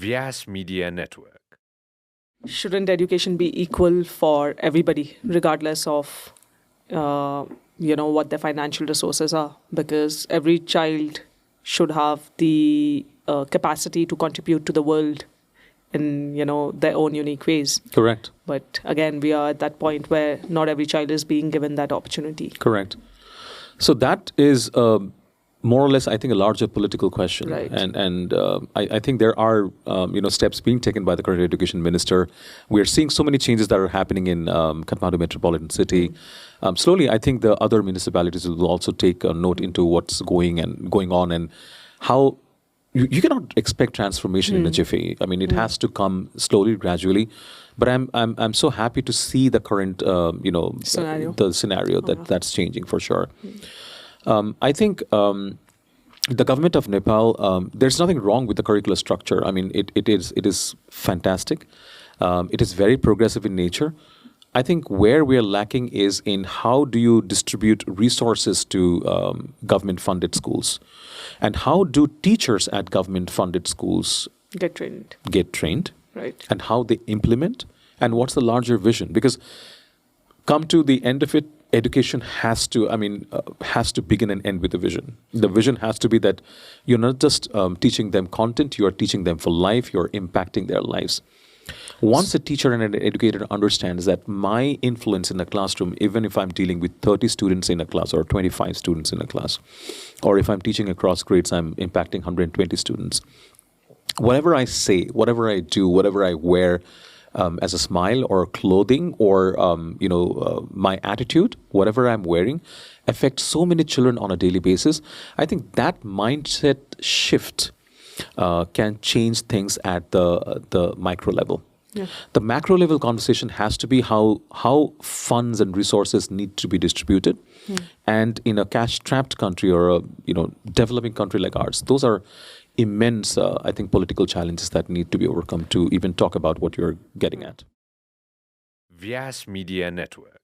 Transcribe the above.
Vyasa Media Network. Shouldn't education be equal for everybody, regardless of what their financial resources are? Because every child should have the capacity to contribute to the world in their own unique ways. Correct. But again, we are at that point where not every child is being given that opportunity. Correct. So that is more or less, I think, a larger political question. Right. And I think there are steps being taken by the current education minister. We are seeing so many changes that are happening in Kathmandu metropolitan city. Slowly, I think the other municipalities will also take a note into what's going on and how you cannot expect transformation in a jiffy. I mean, it has to come slowly, gradually. But I'm so happy to see the current scenario that's changing for sure. I think the government of Nepal, there's nothing wrong with the curricular structure. I mean, it is fantastic. It is very progressive in nature. I think where we are lacking is in how do you distribute resources to government-funded schools, and how do teachers at government-funded schools Get trained, right? And how they implement, and what's the larger vision? Because come to the end of it, education has to begin and end with a vision. The vision has to be that you're not just teaching them content, you are teaching them for life, you're impacting their lives. Once a teacher and an educator understands that my influence in the classroom, even if I'm dealing with 30 students in a class or 25 students in a class, or if I'm teaching across grades, I'm impacting 120 students. Whatever I say, whatever I do, whatever I wear, as a smile or clothing or my attitude, whatever I'm wearing, affects so many children on a daily basis. I think that mindset shift can change things at the micro level. Yeah. The macro level conversation has to be how funds and resources need to be distributed. And in a cash-strapped country or a developing country like ours, those are immense, I think, political challenges that need to be overcome to even talk about what you're getting at. Vyasa Media Network.